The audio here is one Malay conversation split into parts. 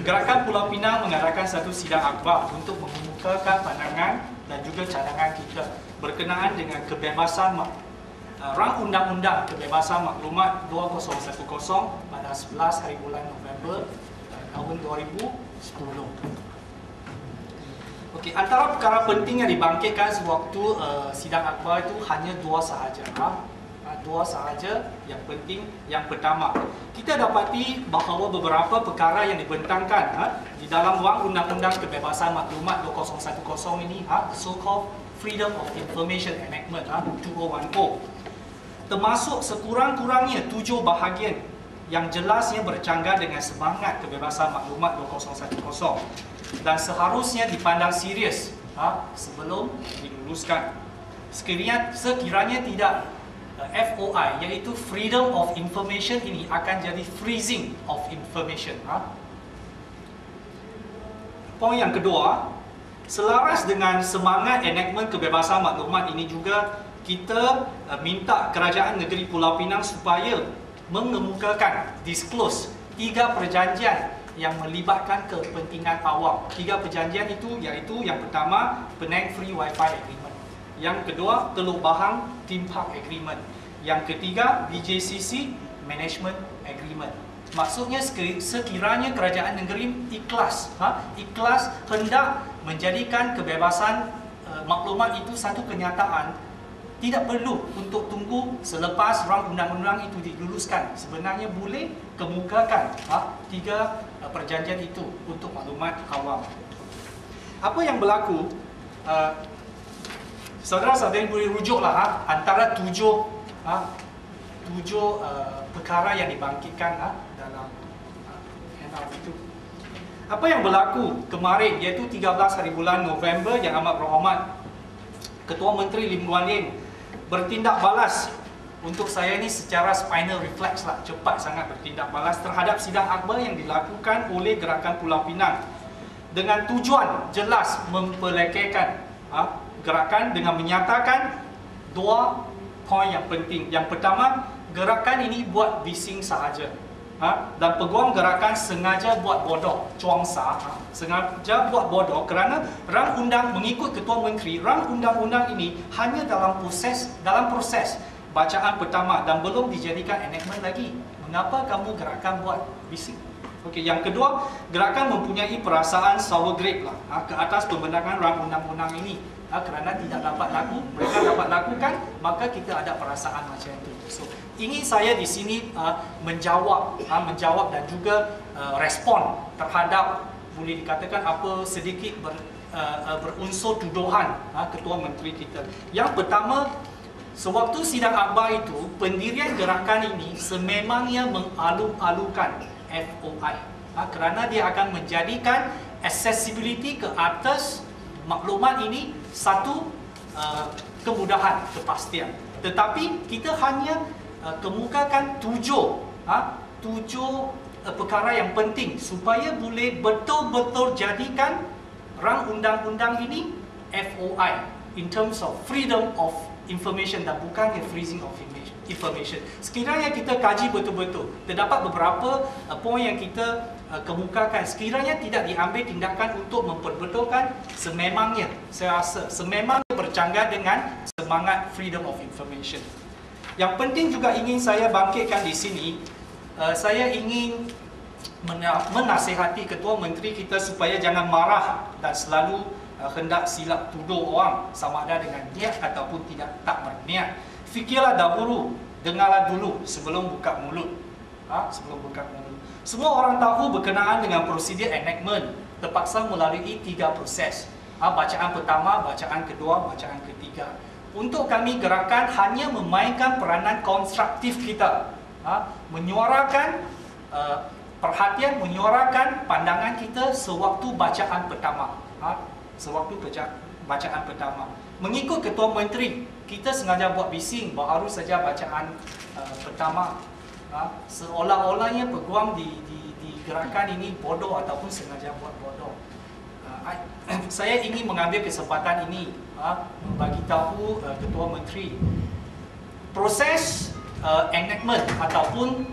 Gerakan Pulau Pinang mengadakan satu sidang akhbar untuk mengemukakan pandangan dan juga cadangan kita berkenaan dengan kebebasan Rang Undang-Undang Kebebasan Maklumat 2010 pada 11 hari bulan November tahun 2010. Okey, antara perkara penting yang dibangkitkan sewaktu sidang akhbar itu hanya dua sahaja. Dua sahaja yang penting. Yang pertama, kita dapati bahawa beberapa perkara yang dibentangkan di dalam Wang Undang-Undang Kebebasan Maklumat 2010 ini, so-called Freedom of Information Enactment 2010, termasuk sekurang-kurangnya 7 bahagian yang jelasnya bercanggah dengan semangat kebebasan maklumat 2010 dan seharusnya dipandang serius sebelum diluluskan. Sekiranya tidak, FOI iaitu Freedom of Information ini akan jadi Freezing of Information. Poin yang kedua, selaras dengan semangat enactment kebebasan maklumat ini juga kita minta Kerajaan Negeri Pulau Pinang supaya mengemukakan, disclose 3 perjanjian yang melibatkan kepentingan awam. 3 perjanjian itu iaitu yang pertama Penang Free Wi-Fi Agreement, yang kedua Teluk Bahang Theme Park Agreement, yang ketiga BJCC Management Agreement. Maksudnya sekiranya Kerajaan Negeri ikhlas hendak menjadikan kebebasan maklumat itu satu kenyataan, tidak perlu untuk tunggu selepas rang undang-undang itu diluluskan. Sebenarnya boleh kemukakan 3 perjanjian itu untuk maklumat awam. Apa yang berlaku? Saudara-saudara boleh rujuklah antara 7 perkara yang dibangkitkan dalam handout itu. Apa yang berlaku kemarin, iaitu 13 hari bulan November, Yang Amat Berhormat Ketua Menteri Lim Guan Eng bertindak balas untuk saya ni secara spinal reflex lah, cepat sangat bertindak balas terhadap sidang akhbar yang dilakukan oleh Gerakan Pulau Pinang dengan tujuan jelas memperlekehkan gerakan dengan menyatakan 2 poin yang penting. Yang pertama, gerakan ini buat bising sahaja, dan peguam gerakan sengaja buat bodoh, cuangsa, sengaja buat bodoh kerana rang undang mengikut Ketua Menteri, rang undang-undang ini hanya dalam proses bacaan pertama dan belum dijadikan enactment lagi. Mengapa kamu gerakan buat bising? Okey, yang kedua, gerakan mempunyai perasaan sour grape lah ke atas pembentangan rang undang-undang ini. Kerana tidak dapat laku, mereka dapat lakukan, maka kita ada perasaan macam itu. So, ingin saya di sini menjawab dan juga respon terhadap, boleh dikatakan apa, sedikit berunsur tuduhan Ketua Menteri kita. Yang pertama, sewaktu sidang akhbar itu, pendirian gerakan ini sememangnya mengalu-alukan FOI kerana dia akan menjadikan accessibility ke atas maklumat ini satu kemudahan, kepastian. Tetapi kita hanya kemukakan 7 perkara yang penting supaya boleh betul-betul jadikan rang undang-undang ini FOI in terms of freedom of information dan bukan freezing of information. Sekiranya kita kaji betul-betul, terdapat beberapa poin yang kita kemukakan, sekiranya tidak diambil tindakan untuk memperbetulkan, sememangnya, saya rasa sememangnya bercanggah dengan semangat freedom of information. Yang penting juga ingin saya bangkitkan di sini, saya ingin menasihati Ketua Menteri kita supaya jangan marah dan selalu hendak silap tuduh orang sama ada dengan niat ataupun tak berniat. Fikirlah dahulu, dengarlah dulu sebelum buka mulut. Semua orang tahu berkenaan dengan prosedur enactment terpaksa melalui 3 proses. Bacaan pertama, bacaan kedua, bacaan ketiga. Untuk kami gerakan hanya memainkan peranan konstruktif kita, menyuarakan perhatian, menyuarakan pandangan kita sewaktu bacaan pertama. Bacaan pertama. Mengikut Ketua Menteri, kita sengaja buat bising baru saja bacaan pertama. Seolah-olahnya peguam di gerakan ini bodoh ataupun sengaja buat bodoh. Saya ingin mengambil kesempatan ini membagi tahu Ketua Menteri, proses enactment ataupun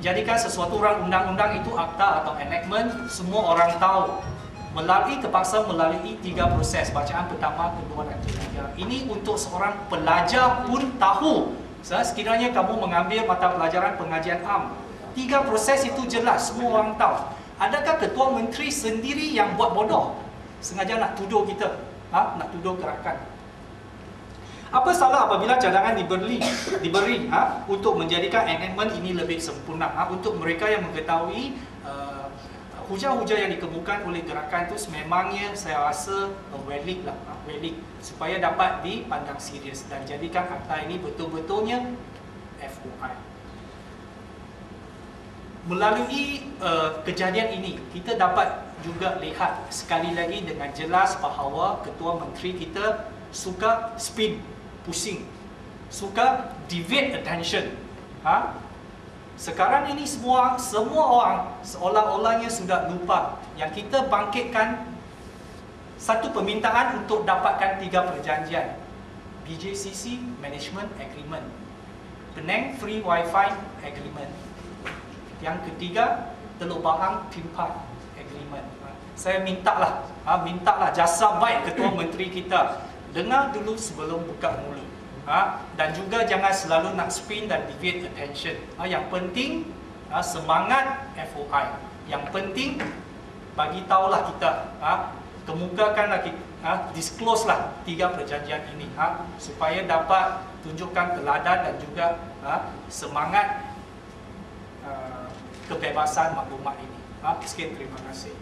jadikan sesuatu undang-undang itu akta atau enactment, semua orang tahu. Terpaksa melalui 3 proses, bacaan pertama, kedua dan ketiga. Ini untuk seorang pelajar pun tahu. Sekiranya kamu mengambil mata pelajaran pengajian am, 3 proses itu jelas, semua orang tahu. Adakah Ketua Menteri sendiri yang buat bodoh? Sengaja nak tuduh kita, nak tuduh gerakan. Apa salah apabila cadangan diberi untuk menjadikan enactment ini lebih sempurna, untuk mereka yang mengetahui hujah-hujah yang dikemukakan oleh gerakan itu sememangnya saya rasa valid lah, valid, supaya dapat dipandang serius dan jadikan akta ini betul-betulnya FOI. Melalui kejadian ini, kita dapat juga lihat sekali lagi dengan jelas bahawa Ketua Menteri kita suka spin, pusing, suka divert attention. Sekarang ini semua orang seolah-olahnya sudah lupa yang kita bangkitkan satu permintaan untuk dapatkan 3 perjanjian. BJCC Management Agreement, Penang Free Wi-Fi Agreement. Yang ketiga, Teluk Bahang Tripartite Agreement. Saya mintalah jasa baik Ketua Menteri kita, dengar dulu sebelum buka mulut. Dan juga jangan selalu nak spin dan divert attention. Yang penting semangat FOI. Yang penting bagi tahulah kita, kemukakanlah kita, disclose lah 3 perjanjian ini, supaya dapat tunjukkan teladan dan juga semangat kebebasan maklumat ini. Sekian, terima kasih.